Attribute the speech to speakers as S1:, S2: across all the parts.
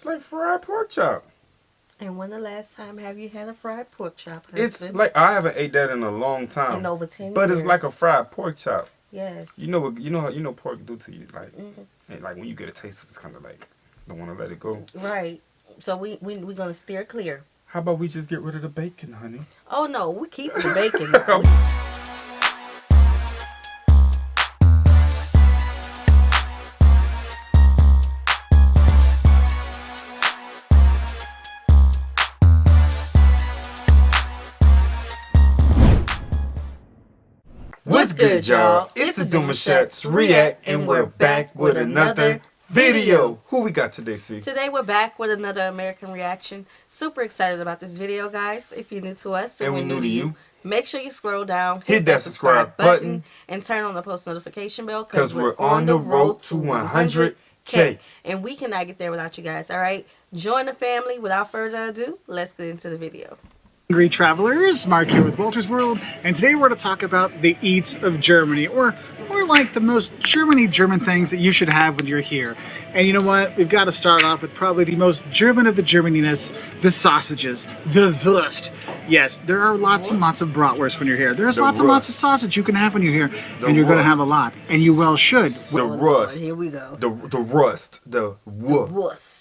S1: It's like fried pork chop.
S2: And when the last time have you had a fried pork chop, husband?
S1: It's like I haven't ate that in a long time.
S2: In over 10
S1: but
S2: years.
S1: It's like a fried pork chop.
S2: Yes.
S1: You know what pork do to you, like, and like when you get a taste, it's kind of like don't want to let it go.
S2: Right. So we gonna steer clear.
S1: How about we just get rid of the bacon, honey?
S2: Oh no, we keep the bacon now.
S1: What's good, y'all? It's the Demouchet REACT, and we're back with another video. Who we got today, C?
S2: Today we're back with another American reaction. Super excited about this video, guys. If you're new to us
S1: And we're new to you,
S2: make sure you scroll down,
S1: hit that subscribe button,
S2: and turn on the post notification bell
S1: because we're on the road to 100K.
S2: And we cannot get there without you guys, all right? Join the family. Without further ado, let's get into the video.
S3: Hungry travelers, Mark here with Walter's World, and today we're going to talk about the eats of Germany, or like the most German things that you should have when you're here. And you know what? We've got to start off with probably the most German of the Germaniness, the sausages, the Wurst. Yes, there are lots and lots of bratwurst when you're here. There's lots and lots of sausage you can have when you're here, and you're going to have a lot, and you well should.
S1: The rust.
S2: Here we go.
S1: The rust. The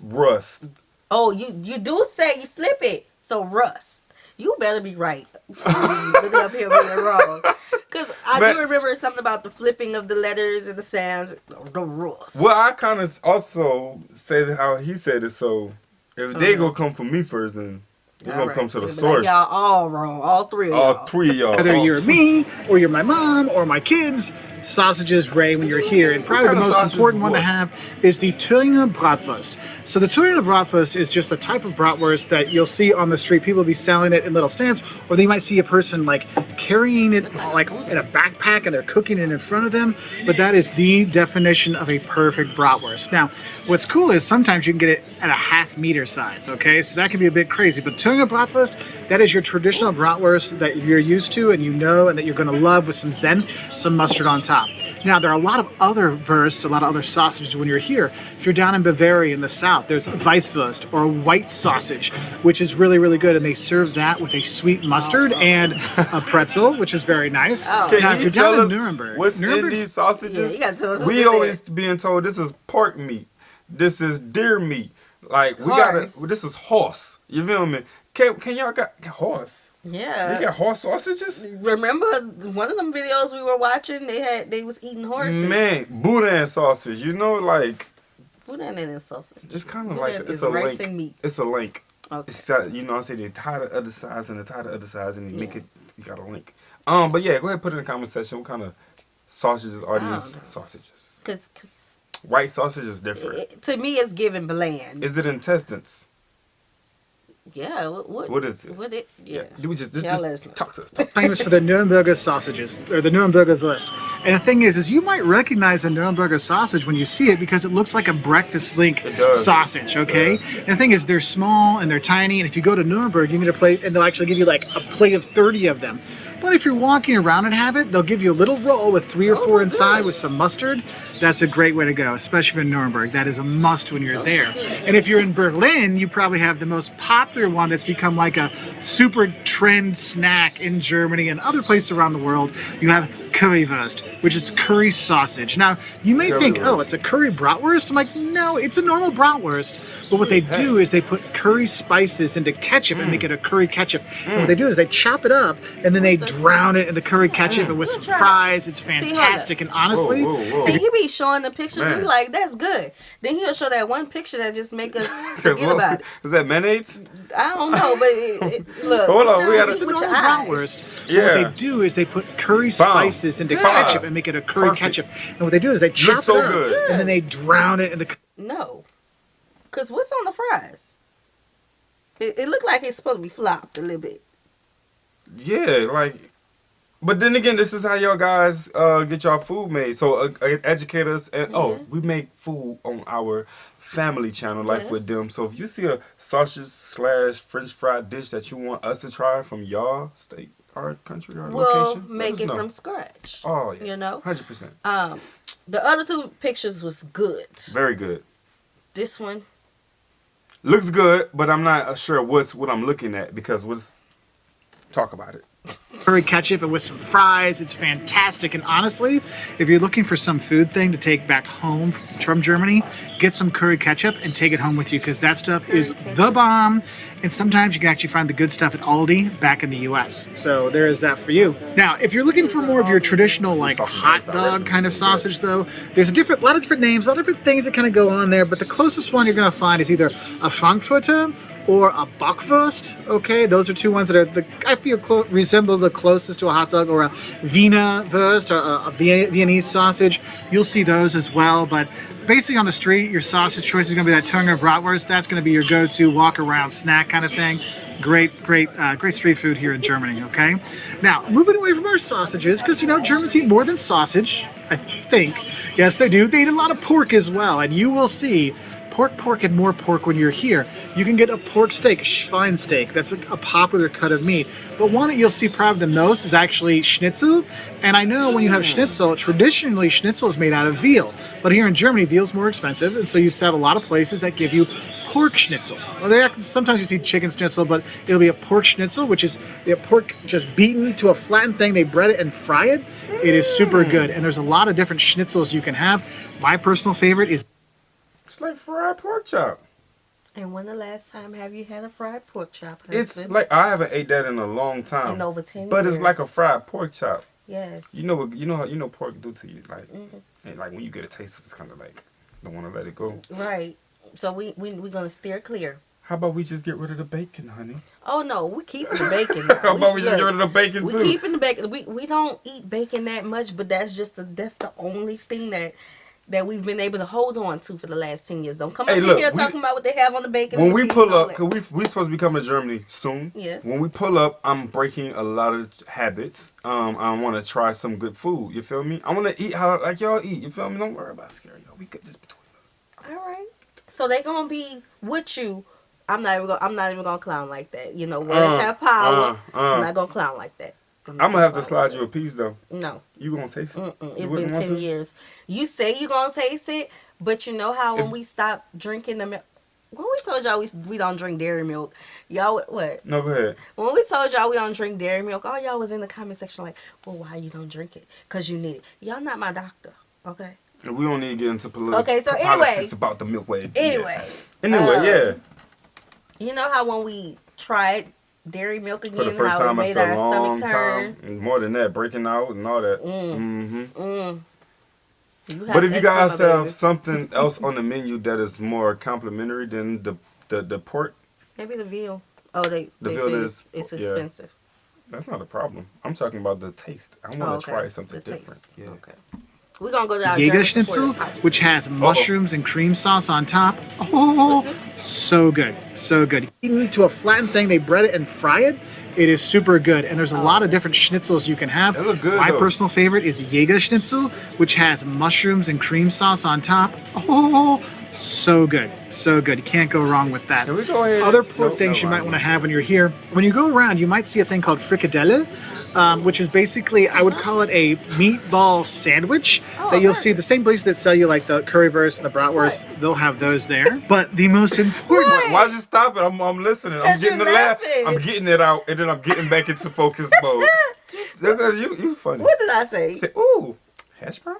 S1: rust.
S2: Oh, you do say you flip it, so rust. You better be right. Looking up here being wrong. Because I do remember something about the flipping of the letters and the sounds. The rust.
S1: Well, I kind of also say how he said it, so if they go come for me first, then we're going to come to the source.
S2: Y'all all wrong. All three of y'all.
S1: All three of y'all.
S3: Whether you're me, or you're my mom, or my kids, sausages ray when you're here. And probably the most important one to have is the Turner Bratwurst. So the Turner Bratwurst is just a type of bratwurst that you'll see on the street. People will be selling it in little stands, or they might see a person like carrying it like in a backpack and they're cooking it in front of them. But that is the definition of a perfect bratwurst. Now, what's cool is sometimes you can get it at a half-meter size, okay? So that can be a bit crazy. But Turner Bratwurst, that is your traditional bratwurst that you're used to and you know and that you're going to love with some Zen, some mustard on top. Now, there are a lot of other wurst, a lot of other sausages when you're here. If you're down in Bavaria in the south, there's Weisswurst or white sausage, which is really, really good. And they serve that with a sweet mustard and a pretzel, which is very nice. Now,
S1: Can
S3: if
S1: you
S3: you're
S1: tell
S3: down
S1: us
S3: in Nuremberg,
S1: what's in these sausages?
S2: Yeah, you gotta tell us what's
S1: we
S2: in
S1: always
S2: there.
S1: being told this is pork meat. This is deer meat. Like, we
S2: Horse.
S1: this is horse. You feel me? Can y'all got horse?
S2: Yeah.
S1: They got horse sausages?
S2: Remember one of them videos we were watching? They was eating horses.
S1: Man, boudin sausage. You know, like,
S2: Boudin and sausage.
S1: it's kind of
S2: Boudin
S1: like
S2: is
S1: it's a
S2: rice
S1: link.
S2: and meat.
S1: It's a link.
S2: Okay.
S1: It's got, you know, I say they tie the other sides and they tie the other sides and they make it. You got a link. But yeah, go ahead and put it in the comment section. What kind of sausages are these sausages?
S2: Cause
S1: White sausage is different.
S2: to me, it's giving bland.
S1: Is it intestines?
S2: Yeah.
S1: What is it?
S2: What it? Yeah.
S1: Do we just
S2: Y'all let us know.
S1: talk to us?
S3: famous for the Nuremberger sausages, or the Nuremberger Wurst. And the thing is you might recognize a Nuremberger sausage when you see it because it looks like a breakfast link sausage, okay? And the thing is, they're small and they're tiny, and if you go to Nuremberg, you can get a plate, and they'll actually give you like a plate of 30 of them. But if you're walking around and have it, they'll give you a little roll with 3 or 4 inside with some mustard. That's a great way to go, especially in Nuremberg. That is a must when you're there. And if you're in Berlin, you probably have the most popular one that's become like a super trend snack in Germany and other places around the world. You have Currywurst, which is curry sausage. Now, you may think, oh, it's a curry bratwurst? I'm like, no, it's a normal bratwurst. But what they do is they put curry spices into ketchup and make it a curry ketchup. And what they do is they chop it up and then they drown it in the curry ketchup and with some fries. It's fantastic. And honestly,
S2: see, he be showing the pictures. We like, that's good. Then he'll show that one picture that just make us forget about it.
S1: Is that mayonnaise?
S2: I don't know, but look.
S1: Hold on, we gotta.
S3: it's a
S2: with
S3: normal
S2: your eyes.
S3: bratwurst.
S1: Yeah.
S3: What they do is they put curry spices into ketchup and make it a curry ketchup. And what they do is they chop it up and then they drown it in the.
S2: No, cause what's on the fries? It looked like it's supposed to be flopped a little bit.
S1: Yeah, like. But then again, this is how y'all guys get y'all food made. So educate us, and we make food on our family channel, Life with Them. So if you see a sausage / French fry dish that you want us to try from y'all state, our country, our location,
S2: we'll make it from scratch.
S1: Oh yeah,
S2: you know,
S1: 100%.
S2: The other 2 pictures was good.
S1: Very good.
S2: This one,
S1: Looks good, but I'm not sure what I'm looking at because talk about it.
S3: Curry ketchup and with some fries. It's fantastic. And honestly, if you're looking for some food thing to take back home from Germany, get some curry ketchup and take it home with you because that stuff is the bomb. And sometimes you can actually find the good stuff at Aldi back in the US. So there is that for you. Now, if you're looking for more of your traditional like hot dog kind of sausage though, there's a lot of different names, a lot of different things that kind of go on there. But the closest one you're going to find is either a Frankfurter or a Bockwurst. Okay, those are two ones that are I feel resemble the closest to a hot dog, or a Wiener Wurst, or a Viennese sausage. You'll see those as well. But basically on the street, your sausage choice is going to be that Turner Bratwurst. That's going to be your go-to walk-around snack kind of thing. Great street food here in Germany. Okay, now moving away from our sausages, because Germans eat more than sausage. I think, yes, they do. They eat a lot of pork as well, and you will see pork, and more pork when you're here. You can get a pork steak, a Schweinsteak. That's a popular cut of meat. But one that you'll see probably the most is actually schnitzel. And I know when you have schnitzel, traditionally schnitzel is made out of veal. But here in Germany, veal's more expensive. And so you have a lot of places that give you pork schnitzel. Well, sometimes you see chicken schnitzel, but it'll be a pork schnitzel, which is pork just beaten to a flattened thing. They bread it and fry it. It is super good. And there's a lot of different schnitzels you can have. My personal favorite is...
S1: It's like fried pork chop.
S2: And when the last time have you had a fried pork chop, husband?
S1: It's like I haven't ate that in a long time.
S2: In over 10 years.
S1: But it's like a fried pork chop.
S2: Yes.
S1: You know pork do to you, like, and like when you get a taste, it's kind of like don't want to let it go.
S2: Right. So we're gonna steer clear.
S1: How about we just get rid of the bacon, honey?
S2: Oh no, we keeping the bacon.
S1: How about we just get rid of the bacon too?
S2: We keeping the bacon. We don't eat bacon that much, but that's the only thing that we've been able to hold on to for the last 10 years. Don't come up here talking about what they have on the bacon.
S1: When we pull up, because we supposed to be coming to Germany soon.
S2: Yes.
S1: When we pull up, I'm breaking a lot of habits. I want to try some good food. You feel me? I want to eat how like y'all eat. You feel me? Don't worry about scaring y'all. We got this between us.
S2: All right. So they gonna be with you. I'm not even gonna clown like that. Words have power. I'm not gonna clown like that.
S1: I'm gonna have to slide you a piece though.
S2: No.
S1: You gonna taste it?
S2: It's been 10 years. You say you gonna taste it, but you know how when we stop drinking the milk, when we told y'all we don't drink dairy milk, y'all what?
S1: No, go ahead.
S2: When we told y'all we don't drink dairy milk, all y'all was in the comment section like, well, why you don't drink it? Cause you need it. Y'all not my doctor, okay?
S1: We don't need to get into politics.
S2: Okay, so anyway,
S1: politics about the milk way.
S2: Anyway,
S1: yeah.
S2: You know how when we tried dairy milk again,
S1: for the first
S2: how
S1: time
S2: it made
S1: after
S2: our
S1: a long
S2: stomach turn.
S1: time, and more than that, breaking out and all that. But if you guys have something else on the menu that is more complimentary than the pork,
S2: maybe the veal. Oh, the
S1: veal is
S2: expensive.
S1: That's not a problem. I'm talking about the taste. I want to try something different. Yeah.
S2: Okay. We're going to go to our
S3: Jäger Schnitzel, which has mushrooms and cream sauce on top. Oh, so good. So good. Eaten to a flattened thing, they bread it and fry it. It is super good. And there's a lot of different schnitzels you can have.
S1: They look good,
S3: My personal favorite is Jäger Schnitzel, which has mushrooms and cream sauce on top. Oh, so good. So good. You can't go wrong with that.
S1: Can we go ahead?
S3: Other pork things you might want to have when you're here. When you go around, you might see a thing called frikadelle. Which is basically, I would call it a meatball sandwich that you'll see the same places that sell you like the currywurst and the bratwurst. They'll have those there. But the most important...
S1: Why'd you stop it? I'm listening. I'm getting the laugh. I'm getting it out, and then I'm getting back into focus mode. Because you funny.
S2: What did I say?
S1: Say, ooh, hash brown?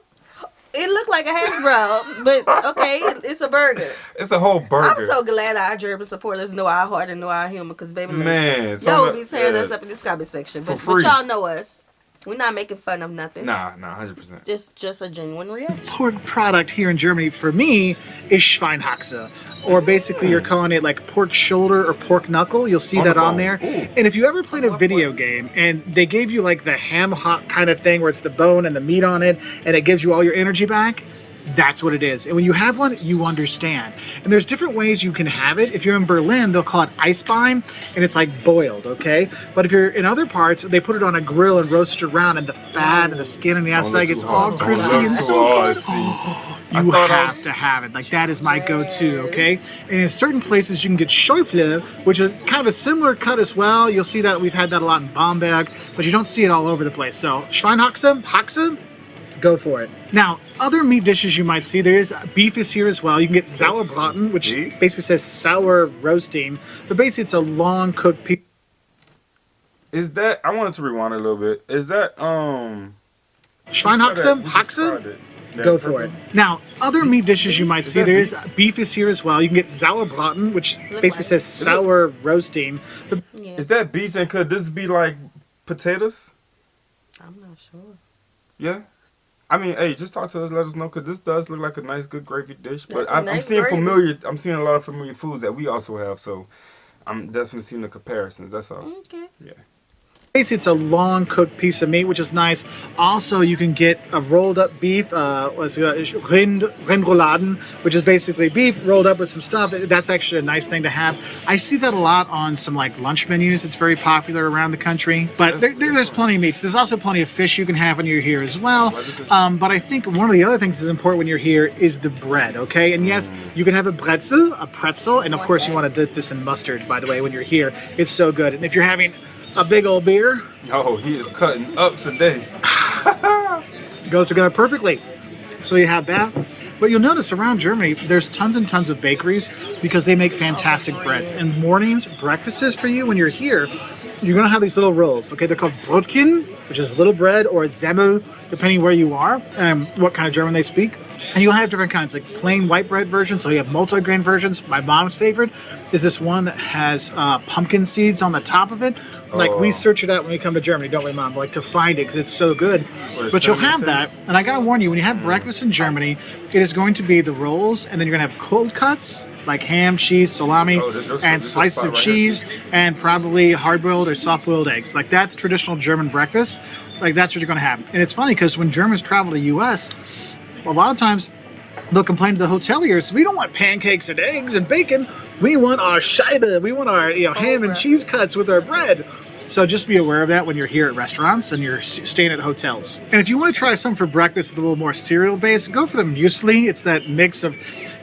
S2: It looked like a hash brown, but okay, it's a burger.
S1: It's a whole burger.
S2: I'm so glad our German supporters know our heart and know our humor, because baby,
S1: man,
S2: y'all will be tearing us up in this comment section. But y'all know us. We're not making fun of nothing.
S1: Nah, 100%.
S2: Just a genuine reaction.
S3: Pork product here in Germany for me is Schweinhaxe. Or basically you're calling it like pork shoulder or pork knuckle. You'll see that on there.
S1: Ooh.
S3: And if you ever played a video game and they gave you like the ham hock kind of thing where it's the bone and the meat on it and it gives you all your energy back, that's what it is. And when you have one, you understand. And there's different ways you can have it. If you're in Berlin, they'll call it Eisbein, and it's like boiled, okay? But if you're in other parts, they put it on a grill and roast it around, and the fat and the skin and the outside gets all crispy and so good. You have to have it. Like, that is my go-to, okay? And in certain places, you can get Schäufle, which is kind of a similar cut as well. You'll see that we've had that a lot in Bamberg, but you don't see it all over the place. So Schweinhaxe, Haxe, go for it. Now, other meat dishes you might see, there's beef is here as well. You can get sauerbraten, which
S1: Beef?
S3: basically says sour roasting, but basically it's a long cooked piece.
S1: Is that? I wanted to rewind a little bit. Is that
S3: Schweinhaxe?
S1: We just
S3: Haxe?
S1: tried it. That
S3: Go
S1: purple?
S3: for it. Now, other meat dishes you might
S1: Is
S3: see,
S1: that
S3: there's
S1: beets?
S3: beef is here as well. You can get sauerbraten, which
S2: Look
S3: basically
S2: like
S3: says sour roasting. But
S2: Yeah.
S1: Is that beets and could this be like potatoes?
S2: I'm not sure.
S1: Yeah. I mean, hey, just talk to us. Let us know because this does look like a nice, good gravy dish. But
S2: That's a
S1: I'm
S2: nice
S1: seeing
S2: gravy.
S1: familiar. I'm seeing a lot of familiar foods that we also have. So I'm definitely seeing the comparisons. That's all.
S2: Okay.
S1: Yeah.
S3: basically it's a long cooked piece of meat, which is nice. Also, you can get a rolled up beef, rindrouladen, which is basically beef rolled up with some stuff. That's actually a nice thing to have. I see that a lot on some like lunch menus. It's very popular around the country. But there's plenty of meats. There's also plenty of fish you can have when you're here as well. But I think one of the other things that's important when you're here is the bread, okay? And yes, you can have a pretzel, and of course you want to dip this in mustard, by the way, when you're here. It's so good. And if you're having a big old beer,
S1: Oh, he is cutting up today.
S3: it goes together perfectly. So you have that. But you'll notice around Germany, there's tons and tons of bakeries because they make fantastic breads. And mornings, breakfasts for you when you're here, you're going to have these little rolls, okay? They're called Brotchen, which is little bread, or Semmel, depending where you are and what kind of German they speak. And you'll have different kinds, like plain white bread versions, so you have multi-grain versions. My mom's favorite is this one that has pumpkin seeds on the top of it. Like, we search it out when we come to Germany, don't we, Mom? Like, to find it, because it's so good. But you'll have that, and I gotta warn you, when you have breakfast in Germany, it is going to be the rolls, and then you're gonna have cold cuts, like ham, cheese, salami, and slices of cheese, and probably hard-boiled or soft-boiled eggs. Like, that's traditional German breakfast. Like, that's what you're gonna have. And it's funny, because when Germans travel to the U.S., a lot of times they'll complain to the hoteliers, we don't want pancakes and eggs and bacon. We want our Scheibe. We want our ham and cheese cuts with our bread. So just be aware of that when you're here at restaurants and you're staying at hotels. And if you want to try something for breakfast that's a little more cereal based, go for the muesli. It's that mix of,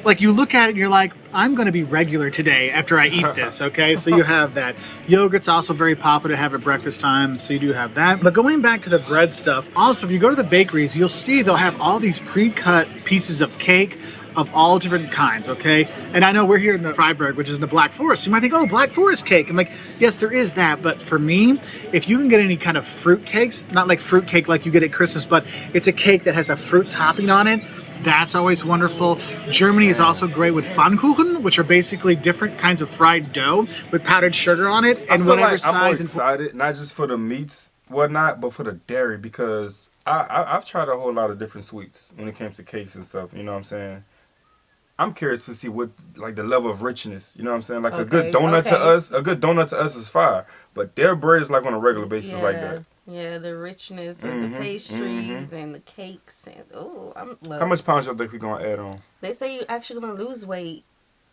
S3: like, you look at it and you're like, I'm going to be regular today after I eat this, okay? So you have that. Yogurt's also very popular to have at breakfast time, so you do have that. But going back to the bread stuff, also, if you go to the bakeries, you'll see they'll have all these pre-cut pieces of cake of all different kinds, okay? And I know we're here in the Freiburg, which is in the Black Forest. You might think, oh, Black Forest cake. I'm like, yes, there is that. But for me, if you can get any kind of fruit cakes, not like fruit cake like you get at Christmas, but it's a cake that has a fruit topping on it, that's always wonderful. Germany is also great with Pfannkuchen, which are basically different kinds of fried dough with powdered sugar on it, and whatever
S1: I'm more
S3: size.
S1: excited, not just for the meats, whatnot, but for the dairy, because I've tried a whole lot of different sweets when it comes to cakes and stuff. You know what I'm saying? I'm curious to see what, like, the level of richness. You know what I'm saying? Like, a good donut to us is fire, but their bread is like on a regular basis like that.
S2: Yeah, the richness and the pastries and the cakes and
S1: How much pounds y'all think we gonna add on?
S2: They say you're actually gonna lose weight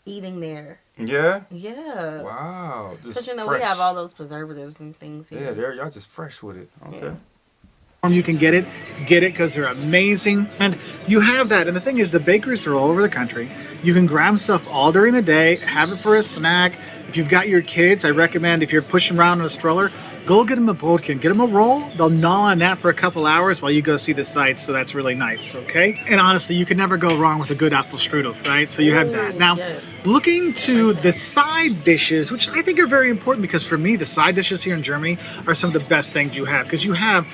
S2: eating there.
S1: Yeah.
S2: Yeah.
S1: Wow.
S2: Because we have all those preservatives and things here.
S1: Yeah, y'all just fresh with it. Okay.
S2: Yeah.
S3: You can get it because they're amazing. And you have that. And the thing is, the bakeries are all over the country. You can grab stuff all during the day, have it for a snack. If you've got your kids, I recommend, if you're pushing around in a stroller, go get them a Brotchen, get them a roll. They'll gnaw on that for a couple hours while you go see the sights, so that's really nice, okay? And honestly, you can never go wrong with a good Apfelstrudel, right? So you have that. Now, looking to the side dishes, which I think are very important, because for me, the side dishes here in Germany are some of the best things you have, because you have,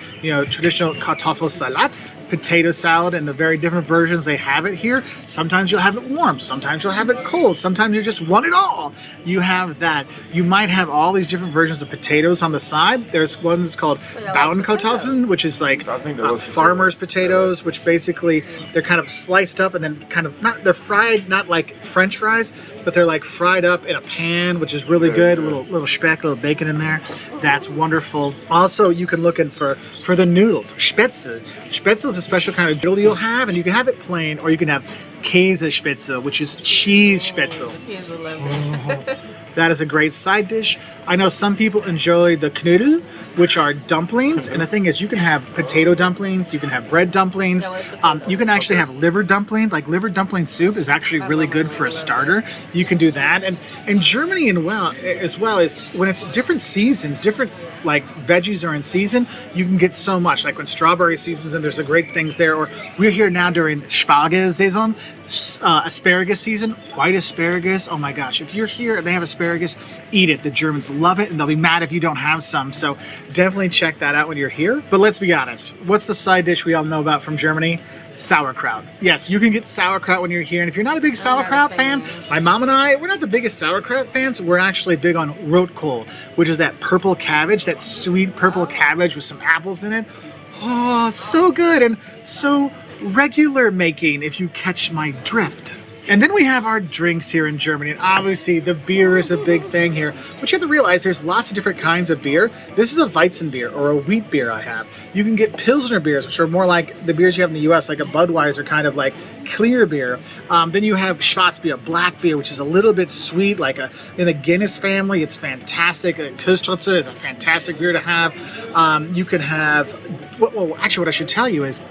S3: traditional Kartoffelsalat, potato salad, and the very different versions they have it here. Sometimes you'll have it warm, sometimes you'll have it cold, sometimes you just want it all. You have that. You might have all these different versions of potatoes on the side. There's ones called Bauernkartoffeln, which is like farmer's potatoes, which basically they're kind of sliced up and then kind of they're fried, not like French fries, but they're like fried up in a pan, which is really good. A little speck, a little bacon in there. That's wonderful. Also, you can look in for the noodles, Spätzle. Spätzle is a special kind of noodle you'll have, and you can have it plain, or you can have Käsespitzel, which is cheese spitzel.
S2: The kids will love it.
S3: That is a great side dish. I know some people enjoy the knödel, which are dumplings. And the thing is, you can have potato dumplings, you can have bread dumplings.
S2: No, it's potato.
S3: You can actually have liver dumpling. Like liver dumpling soup is actually really good for a starter. You can do that. And in Germany as well is when it's different seasons, different like veggies are in season, you can get so much. Like when strawberry season's and there's a great things there. Or we're here now during Spargel season. Asparagus season, white asparagus. Oh my gosh, if you're here and they have asparagus, eat it. The Germans love it and they'll be mad if you don't have some. So definitely check that out when you're here. But let's be honest, what's the side dish we all know about from Germany? Sauerkraut. Yes, you can get sauerkraut when you're here. And if you're not a big sauerkraut fan, my mom and I, we're not the biggest sauerkraut fans. We're actually big on rotkohl, which is that purple cabbage, that sweet purple cabbage with some apples in it. Oh, so good and so regular making, if you catch my drift. And then we have our drinks here in Germany. And obviously the beer is a big thing here. But you have to realize there's lots of different kinds of beer. This is a Weizen beer or a wheat beer I have. You can get Pilsner beers, which are more like the beers you have in the US, like a Budweiser kind of like clear beer. Then you have Schwarzbier, black beer, which is a little bit sweet, like in the Guinness family. It's fantastic. Köstritzer is a fantastic beer to have. You can have, well, actually what I should tell you is,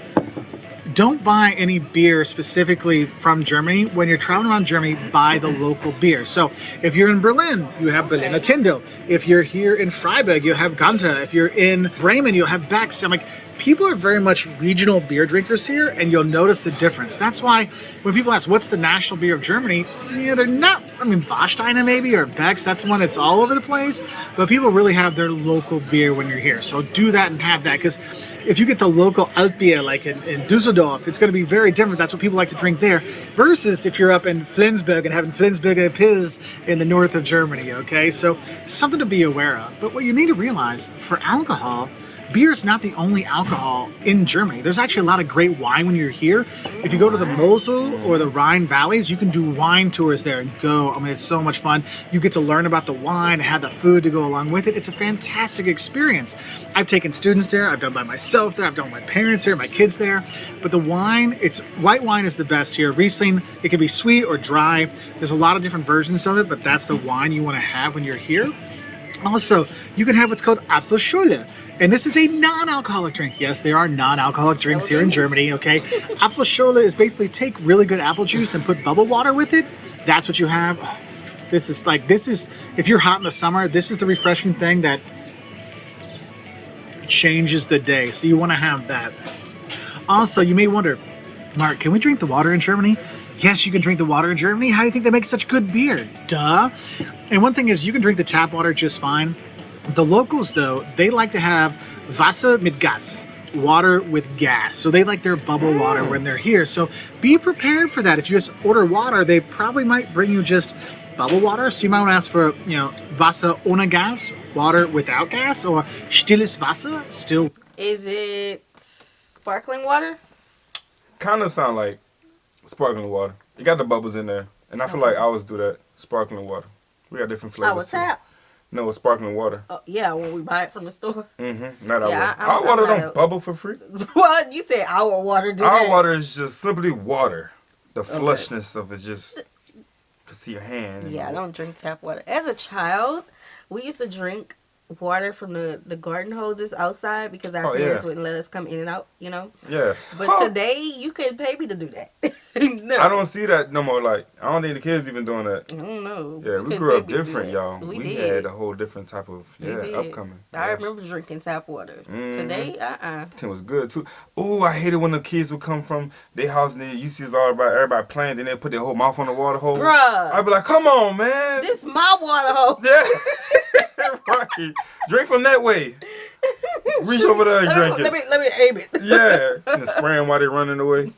S3: don't buy any beer specifically from Germany. When you're traveling around Germany, buy the local beer. So if you're in Berlin, you have Berliner Kindl. If you're here in Freiburg, you have Ganter. If you're in Bremen, you'll have Beck's. I'm like, people are very much regional beer drinkers here, and you'll notice the difference. That's why when people ask, what's the national beer of Germany? Yeah, they're not, I mean, Warsteiner maybe, or Beck's. That's one that's all over the place. But people really have their local beer when you're here. So do that and have that, because if you get the local Altbier, like in Dusseldorf, it's going to be very different. That's what people like to drink there, versus if you're up in Flensburg and having Flensburger Pils in the north of Germany, okay? So something to be aware of. But what you need to realize, for alcohol, beer is not the only alcohol in Germany. There's actually a lot of great wine when you're here. If you go to the Mosel or the Rhine valleys, you can do wine tours there and go. I mean, it's so much fun. You get to learn about the wine and have the food to go along with it. It's a fantastic experience. I've taken students there. I've done by myself there. I've done with my parents there, my kids there. But the wine, white wine is the best here. Riesling, it can be sweet or dry. There's a lot of different versions of it, but that's the wine you want to have when you're here. Also, you can have what's called Apfelschorle. And this is a non-alcoholic drink. Yes, there are non-alcoholic drinks here in Germany, okay? Apfelschorle is basically take really good apple juice and put bubble water with it. That's what you have. Oh, this is, if you're hot in the summer, this is the refreshing thing that changes the day. So you want to have that. Also, you may wonder, Mark, can we drink the water in Germany? Yes, you can drink the water in Germany. How do you think they make such good beer? Duh. And one thing is, you can drink the tap water just fine. The locals, though, they like to have Wasser mit Gas, water with gas. So they like their bubble water when they're here. So be prepared for that. If you just order water, they probably might bring you just bubble water. So you might want to ask for, Wasser ohne Gas, water without gas, or stilles Wasser, still.
S2: Is it sparkling water?
S1: Kind of sound like sparkling water. You got the bubbles in there. And I feel like I always do that, sparkling water. We got different flavors.
S2: Oh, tap.
S1: No, it's sparkling water.
S2: Oh, yeah, when we buy it from the store.
S1: Mm-hmm. Not our
S2: Yeah,
S1: water. Our water don't bubble for free.
S2: What? You say our water do
S1: Our
S2: that?
S1: water is just simply water. The flushness of it just... can see your hand.
S2: Yeah, I don't drink tap water. As a child, we used to drink water from the garden hoses outside because our parents wouldn't let us come in and out,
S1: Yeah.
S2: But today, you can pay me to do that. No.
S1: I don't see that no more. Like, I don't think the kids even doing that.
S2: I don't know.
S1: Yeah, we grew up different, y'all. We
S2: did.
S1: had a whole different type of, upcoming.
S2: I remember drinking tap water. Today,
S1: It was good, too. Ooh, I hated when the kids would come from their house and then you see everybody playing, then they put their whole mouth on the water hole.
S2: Bruh.
S1: I'd be like, come on, man.
S2: This my water hole.
S1: Yeah. Right. Drink from that way. Reach over there and drink it.
S2: Let me aim it.
S1: Yeah. And spraying them while they're running away.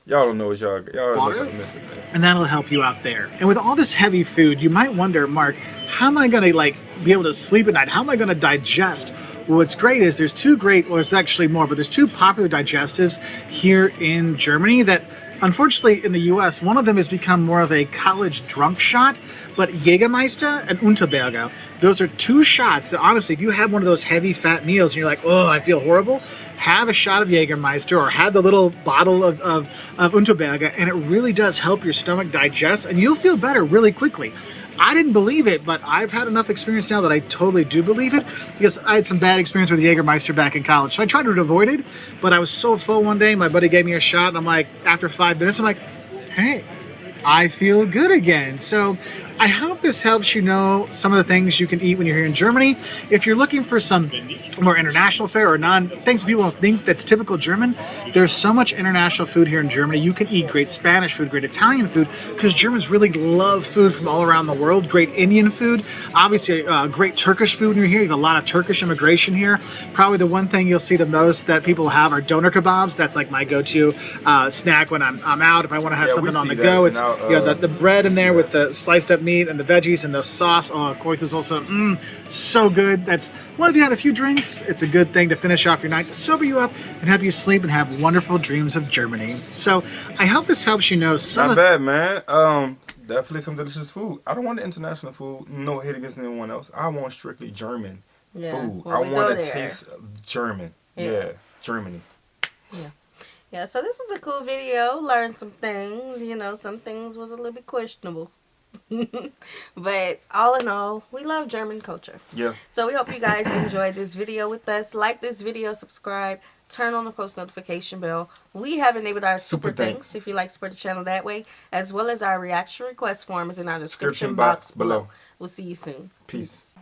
S1: Y'all don't know what y'all miss it, man.
S3: And that'll help you out there. And with all this heavy food, you might wonder, Mark, how am I going to be able to sleep at night? How am I going to digest? Well, what's great is there's two popular digestives here in Germany that Unfortunately, in the U.S., one of them has become more of a college drunk shot, but Jägermeister and Unterberger, those are two shots that honestly, if you have one of those heavy fat meals and you're like, oh, I feel horrible, have a shot of Jägermeister or have the little bottle of Unterberger, and it really does help your stomach digest, and you'll feel better really quickly. I didn't believe it, but I've had enough experience now that I totally do believe it, because I had some bad experience with Jägermeister back in college. So I tried to avoid it, but I was so full one day, my buddy gave me a shot, and I'm like, after 5 minutes, I'm like, hey, I feel good again. So I hope this helps you know some of the things you can eat when you're here in Germany. If you're looking for some more international fare or things people don't think that's typical German, there's so much international food here in Germany. You can eat great Spanish food, great Italian food, because Germans really love food from all around the world. Great Indian food, obviously great Turkish food when you're here. You have a lot of Turkish immigration here. Probably the one thing you'll see the most that people have are doner kebabs. That's like my go-to snack when I'm out. If I want to have something on the go, it's the bread in there with the sliced up meat and the veggies and the sauce. Oh, of course, is also so good. That's one. If you had a few drinks, it's a good thing to finish off your night, to sober you up and help you sleep and have wonderful dreams of Germany. So I hope this helps you know some.
S1: Not bad, man. Definitely some delicious food. I don't want the international food. No hate against anyone else. I want strictly German food. I want to taste German. Yeah, Germany.
S2: Yeah, so this is a cool video. Learned some things. You know, some things was a little bit questionable. But all in all, we love German culture.
S1: Yeah.
S2: So we hope you guys enjoyed this video with us. Like this video, subscribe, turn on the post notification bell. We have enabled our super thanks if you like to support the channel that way, as well as our reaction request form is in our description box below. We'll see you soon.
S1: Peace.